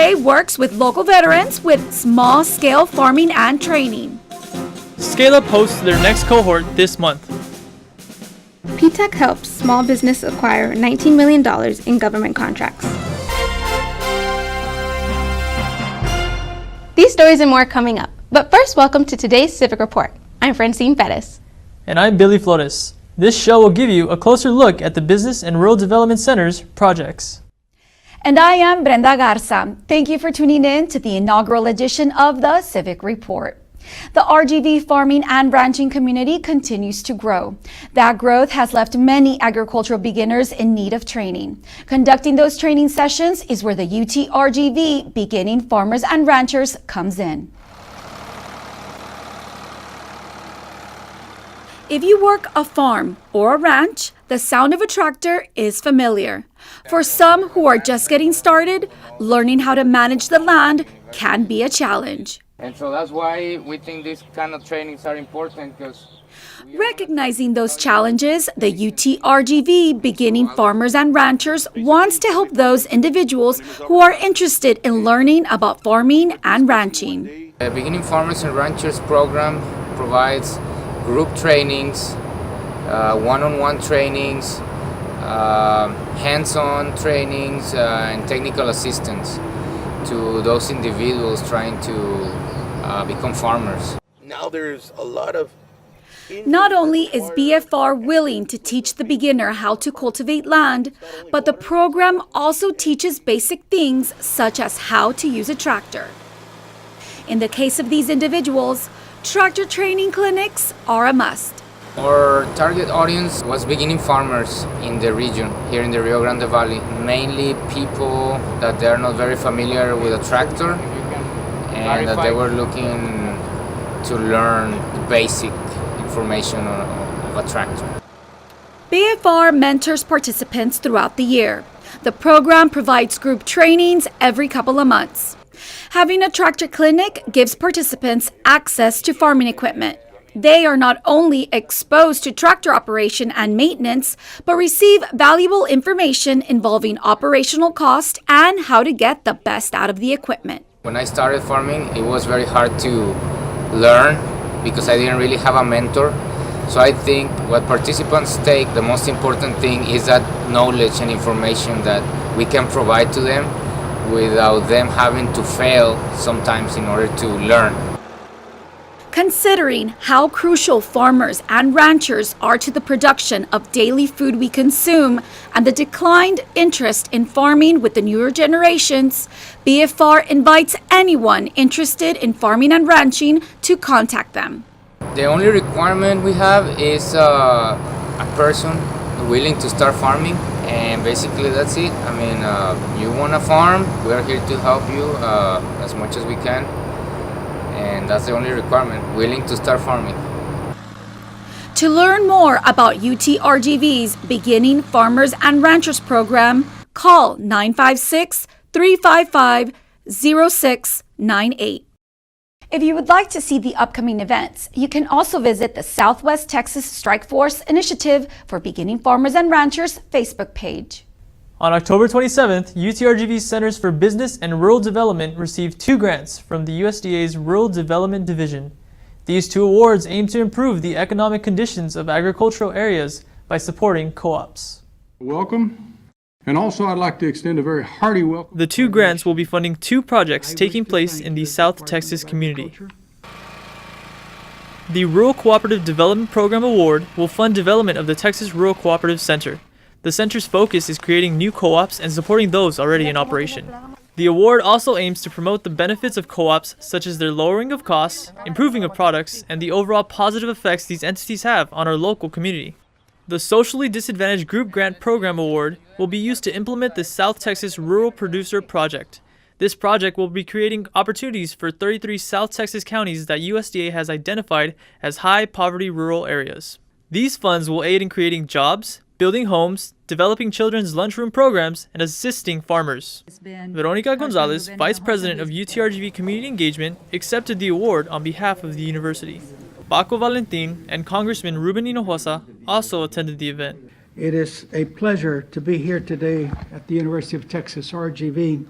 USDA works with local veterans with small-scale farming and training. ScaleUp hosts their next cohort this month. PTEC helps small business acquire $19 million in government contracts. These stories and more coming up. But first, welcome to today's Civic Report. I'm Francine Perez. And I'm Billy Flores. This show will give you a closer look at the Business and Rural Development Center's projects. And I am Brenda Garza. Thank you for tuning in to the inaugural edition of the Civic Report. The RGV farming and ranching community continues to grow. That growth has left many agricultural beginners in need of training. Conducting those training sessions is where the UTRGV, Beginning Farmers and Ranchers, comes in. If you work a farm or a ranch, the sound of a tractor is familiar. For some who are just getting started, learning how to manage the land can be a challenge. And so that's why we think these kind of trainings are important, because recognizing those challenges, the UTRGV, Beginning Farmers and Ranchers, wants to help those individuals who are interested in learning about farming and ranching. The Beginning Farmers and Ranchers program provides group trainings, one-on-one trainings, hands-on trainings, and technical assistance to those individuals trying to become farmers. Now there's a lot of... Not only is BFR willing to teach the beginner how to cultivate land, but the program also teaches basic things such as how to use a tractor. In the case of these individuals, tractor training clinics are a must. Our target audience was beginning farmers in the region, here in the Rio Grande Valley. Mainly people that they're not very familiar with a tractor and that they were looking to learn the basic information of a tractor. BFR mentors participants throughout the year. The program provides group trainings every couple of months. Having a tractor clinic gives participants access to farming equipment. They are not only exposed to tractor operation and maintenance, but receive valuable information involving operational cost and how to get the best out of the equipment. When I started farming, it was very hard to learn because I didn't really have a mentor. So I think what participants take, the most important thing is that knowledge and information that we can provide to them without them having to fail sometimes in order to learn. Considering how crucial farmers and ranchers are to the production of daily food we consume and the declined interest in farming with the newer generations, BFR invites anyone interested in farming and ranching to contact them. The only requirement we have is a person willing to start farming, and basically that's it. I mean, you want to farm, we're here to help you as much as we can. And that's the only requirement, willing to start farming. To learn more about UTRGV's Beginning Farmers and Ranchers program, call 956-355-0698. If you would like to see the upcoming events, you can also visit the Southwest Texas Strike Force Initiative for Beginning Farmers and Ranchers Facebook page. On October 27th, UTRGV Centers for Business and Rural Development received 2 grants from the USDA's Rural Development Division. These 2 awards aim to improve the economic conditions of agricultural areas by supporting co-ops. Welcome. And also I'd like to extend a very hearty welcome. The 2 grants will be funding 2 projects taking place in the South Texas community. The Rural Cooperative Development Program Award will fund development of the Texas Rural Cooperative Center. The center's focus is creating new co-ops and supporting those already in operation. The award also aims to promote the benefits of co-ops, such as their lowering of costs, improving of products, and the overall positive effects these entities have on our local community. The Socially Disadvantaged Group Grant Program Award will be used to implement the South Texas Rural Producer Project. This project will be creating opportunities for 33 South Texas counties that USDA has identified as high-poverty rural areas. These funds will aid in creating jobs, building homes, developing children's lunchroom programs, and assisting farmers. Veronica Gonzalez, Vice President of UTRGV Community Engagement, accepted the award on behalf of the university. Paco Valentin and Congressman Ruben Hinojosa also attended the event. It is a pleasure to be here today at the University of Texas RGV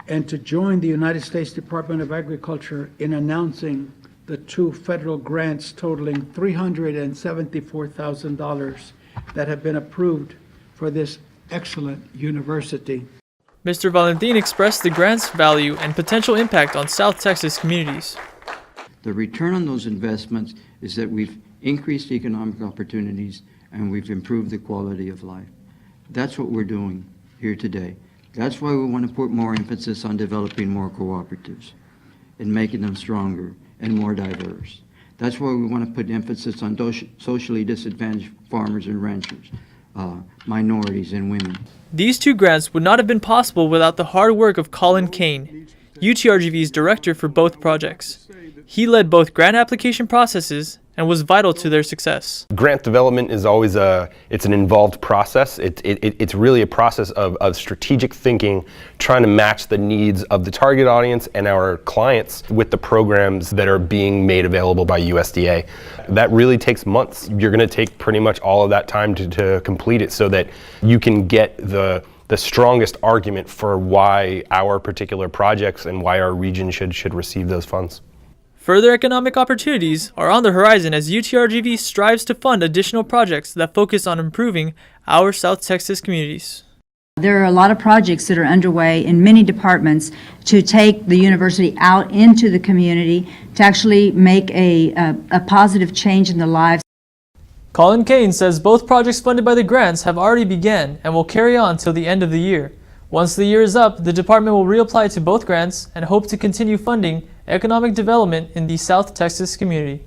and to join the United States Department of Agriculture in announcing the 2 federal grants totaling $374,000 that have been approved for this excellent university. Mr. Valentin expressed the grant's value and potential impact on South Texas communities. The return on those investments is that we've increased economic opportunities and we've improved the quality of life. That's what we're doing here today. That's why we want to put more emphasis on developing more cooperatives and making them stronger and more diverse. That's why we want to put emphasis on socially disadvantaged farmers and ranchers, minorities and women. These 2 grants would not have been possible without the hard work of Colin Kane, UTRGV's director for both projects. He led both grant application processes and was vital to their success. Grant development is always it's an involved process. It's really a process of strategic thinking, trying to match the needs of the target audience and our clients with the programs that are being made available by USDA. That really takes months. You're going to take pretty much all of that time to complete it so that you can get the strongest argument for why our particular projects and why our region should receive those funds. Further economic opportunities are on the horizon as UTRGV strives to fund additional projects that focus on improving our South Texas communities. There are a lot of projects that are underway in many departments to take the university out into the community to actually make a positive change in the lives. Colin Kane says both projects funded by the grants have already begun and will carry on till the end of the year. Once the year is up, the department will reapply to both grants and hope to continue funding economic development in the South Texas community.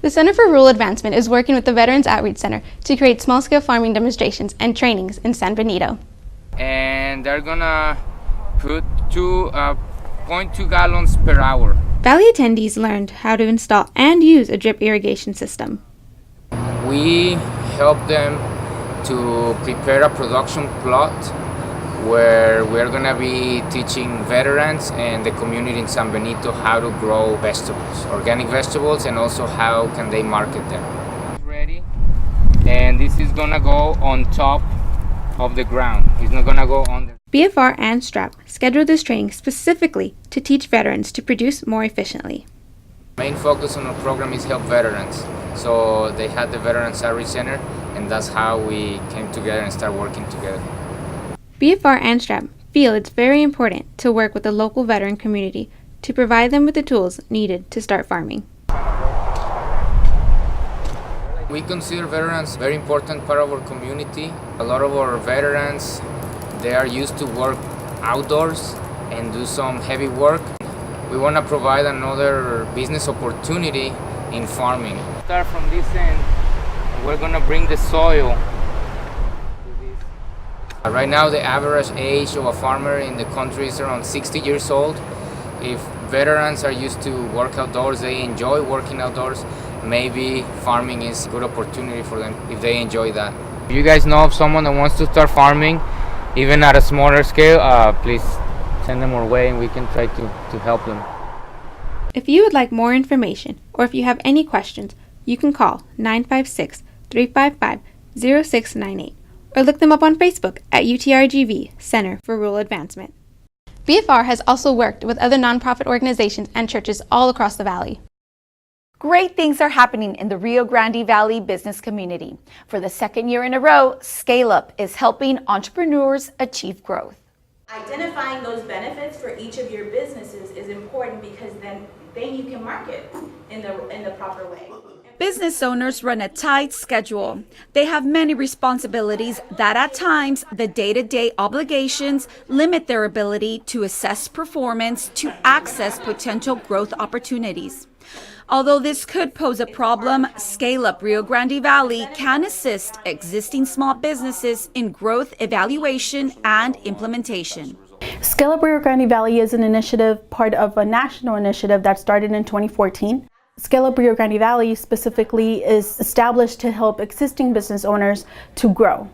The Center for Rural Advancement is working with the Veterans Outreach Center to create small-scale farming demonstrations and trainings in San Benito. And they're gonna put 2.2 gallons per hour. Valley attendees learned how to install and use a drip irrigation system. We help them to prepare a production plot where we're going to be teaching veterans and the community in San Benito how to grow vegetables, organic vegetables, and also how can they market them. Ready? And this is going to go on top of the ground. It's not going to go on the... BFR and STRAP scheduled this training specifically to teach veterans to produce more efficiently. Main focus on our program is help veterans. So they had the Veterans Outreach Center, and that's how we came together and started working together. BFR and STRAP feel it's very important to work with the local veteran community to provide them with the tools needed to start farming. We consider veterans a very important part of our community. A lot of our veterans, they are used to work outdoors and do some heavy work. We want to provide another business opportunity in farming. Start from this end, and we're going to bring the soil. Right now, the average age of a farmer in the country is around 60 years old. If veterans are used to work outdoors, they enjoy working outdoors, maybe farming is a good opportunity for them if they enjoy that. If you guys know of someone that wants to start farming, even at a smaller scale, please send them our way and we can try to help them. If you would like more information or if you have any questions, you can call 956-355-0698 or look them up on Facebook at UTRGV Center for Rural Advancement. BFR has also worked with other nonprofit organizations and churches all across the valley. Great things are happening in the Rio Grande Valley business community. For the second year in a row, ScaleUp is helping entrepreneurs achieve growth. Identifying those benefits for each of your businesses is important because then you can market in the proper way. Business owners run a tight schedule. They have many responsibilities that at times the day-to-day obligations limit their ability to assess performance to access potential growth opportunities. Although this could pose a problem, ScaleUp Rio Grande Valley can assist existing small businesses in growth evaluation and implementation. ScaleUp Rio Grande Valley is an initiative, part of a national initiative that started in 2014. ScaleUp Rio Grande Valley specifically is established to help existing business owners to grow.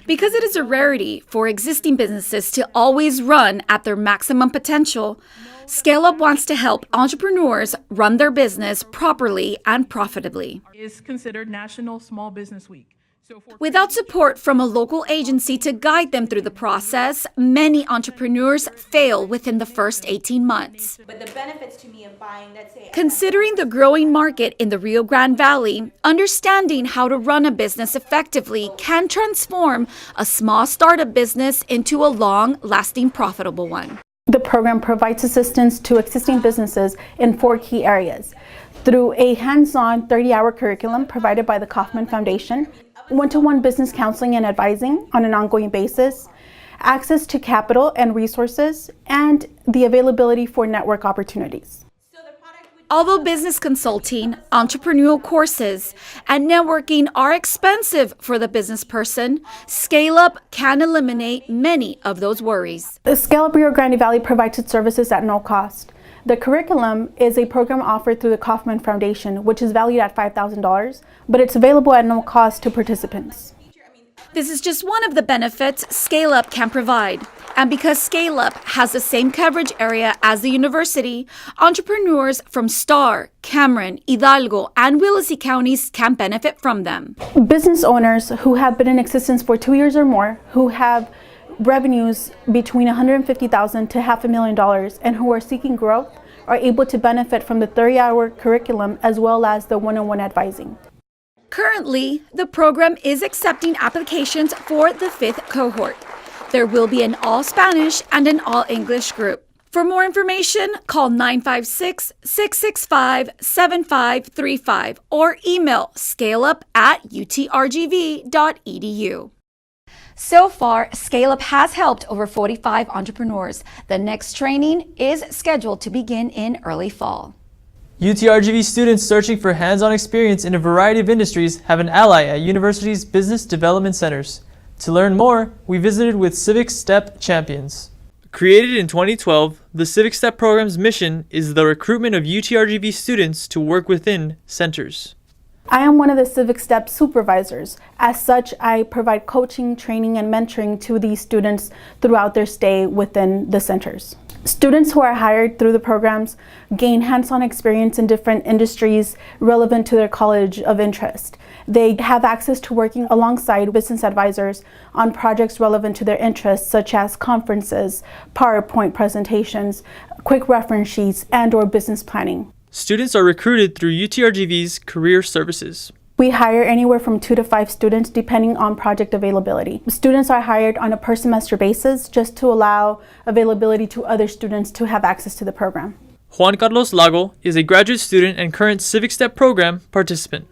Because it is a rarity for existing businesses to always run at their maximum potential, ScaleUp wants to help entrepreneurs run their business properly and profitably. Is considered National Small Business Week. Without support from a local agency to guide them through the process, many entrepreneurs fail within the first 18 months. But the benefits to me of buying, let's say, Considering the growing market in the Rio Grande Valley, understanding how to run a business effectively can transform a small startup business into a long-lasting, profitable one. The program provides assistance to existing businesses in 4 key areas. Through a hands-on 30-hour curriculum provided by the Kauffman Foundation, one-to-one business counseling and advising on an ongoing basis, access to capital and resources, and the availability for network opportunities. Although business consulting, entrepreneurial courses, and networking are expensive for the business person, ScaleUp can eliminate many of those worries. The ScaleUp Rio Grande Valley provides its services at no cost. The curriculum is a program offered through the Kauffman Foundation, which is valued at $5,000, but it's available at no cost to participants. This is just one of the benefits ScaleUp can provide. And because ScaleUp has the same coverage area as the university, entrepreneurs from Starr, Cameron, Hidalgo, and Willacy counties can benefit from them. Business owners who have been in existence for 2 years or more, who have revenues between $150,000 to $500,000 and who are seeking growth are able to benefit from the 30-hour curriculum as well as the one-on-one advising. Currently, the program is accepting applications for the 5th cohort. There will be an all-Spanish and an all-English group. For more information, call 956-665-7535 or email scaleup@utrgv.edu. So far, ScaleUp has helped over 45 entrepreneurs. The next training is scheduled to begin in early fall. UTRGV students searching for hands-on experience in a variety of industries have an ally at university's business development centers. To learn more, we visited with Civic Step champions. Created in 2012, the Civic Step program's mission is the recruitment of UTRGV students to work within centers. I am one of the Civic Step supervisors. As such, I provide coaching, training, and mentoring to these students throughout their stay within the centers. Students who are hired through the programs gain hands-on experience in different industries relevant to their college of interest. They have access to working alongside business advisors on projects relevant to their interests, such as conferences, PowerPoint presentations, quick reference sheets, and/or business planning. Students are recruited through UTRGV's career services. We hire anywhere from 2 to 5 students depending on project availability. Students are hired on a per semester basis just to allow availability to other students to have access to the program. Juan Carlos Lago is a graduate student and current Civic Step program participant.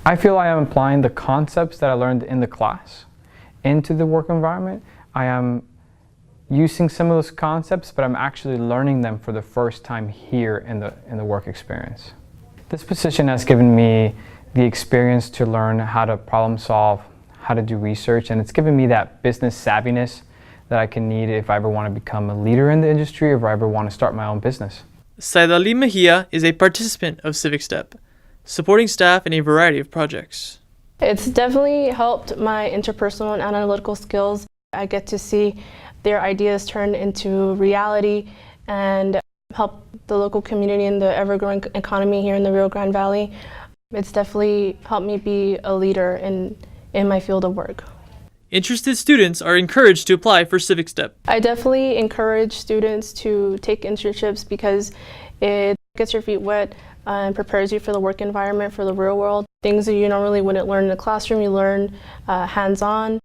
I feel I am applying the concepts that I learned in the class into the work environment. I am using some of those concepts, but I'm actually learning them for the first time here in the work experience. This position has given me the experience to learn how to problem solve, how to do research, and it's given me that business savviness that I can need if I ever want to become a leader in the industry or if I ever want to start my own business. Saidali Mejia is a participant of Civic Step, supporting staff in a variety of projects. It's definitely helped my interpersonal and analytical skills. I get to see their ideas turn into reality and help the local community and the ever-growing economy here in the Rio Grande Valley. It's definitely helped me be a leader in my field of work. Interested students are encouraged to apply for Civic Step. I definitely encourage students to take internships because it gets your feet wet and prepares you for the work environment, for the real world. Things that you normally wouldn't learn in the classroom, you learn hands-on.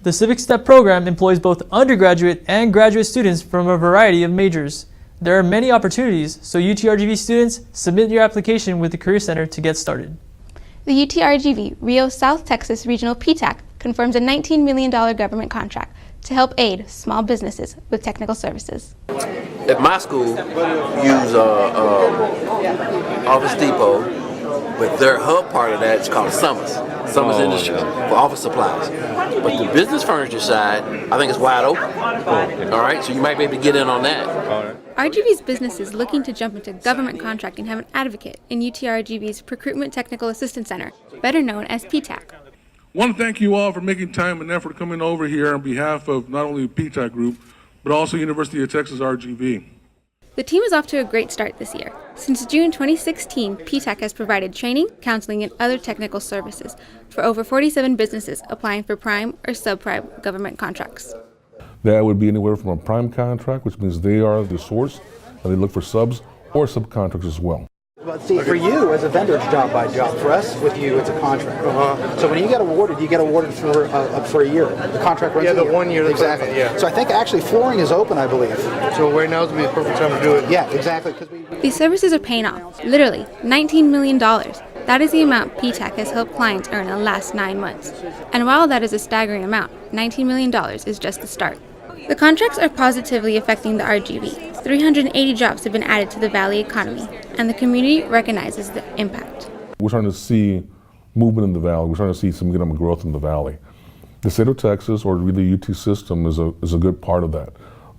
The Civic Step program employs both undergraduate and graduate students from a variety of majors. There are many opportunities, so UTRGV students submit your application with the Career Center to get started. The UTRGV Rio South Texas Regional PTAC confirms a $19 million government contract to help aid small businesses with technical services. At my school, use Office Depot, but their hub part of that is called Summers Industries for office supplies. But the business furniture side, I think it's wide open. All right, so you might be able to get in on that. RGV's businesses looking to jump into government contracting have an advocate in UTRGV's Procurement Technical Assistance Center, better known as PTAC. I want to thank you all for making time and effort coming over here on behalf of not only the PTAC group, but also University of Texas RGV. The team is off to a great start this year. Since June 2016, PTAC has provided training, counseling, and other technical services for over 47 businesses applying for prime or subprime government contracts. That would be anywhere from a prime contract, which means they are the source, and they look for subs or subcontractors as well. But see, for you as a vendor, it's job by job. For us, with you, it's a contract. So when you get awarded for a year. The contract runs a year. 1 year. Exactly. Yeah. So I think actually flooring is open, I believe. So right now is going to be the perfect time to do it. Yeah, exactly. These services are paying off. Literally, $19 million. That is the amount PTAC has helped clients earn in the last 9 months. And while that is a staggering amount, $19 million is just the start. The contracts are positively affecting the RGV. 380 jobs have been added to the Valley economy, and the community recognizes the impact. We're starting to see movement in the Valley. We're starting to see some economic growth in the Valley. The state of Texas, or really UT system, is a good part of that.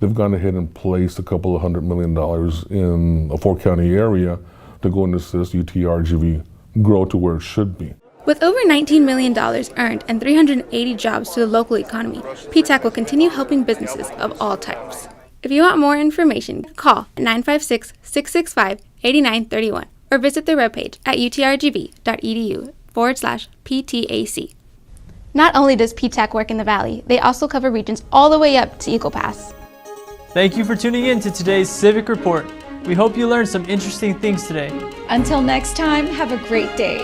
They've gone ahead and placed a couple of $100 million in a 4-county area to go and assist UTRGV grow to where it should be. With over $19 million earned and 380 jobs to the local economy, PTAC will continue helping businesses of all types. If you want more information, call 956-665-8931 or visit their webpage at utrgv.edu/PTAC. Not only does PTAC work in the Valley, they also cover regions all the way up to Eagle Pass. Thank you for tuning in to today's Civic Report. We hope you learned some interesting things today. Until next time, have a great day.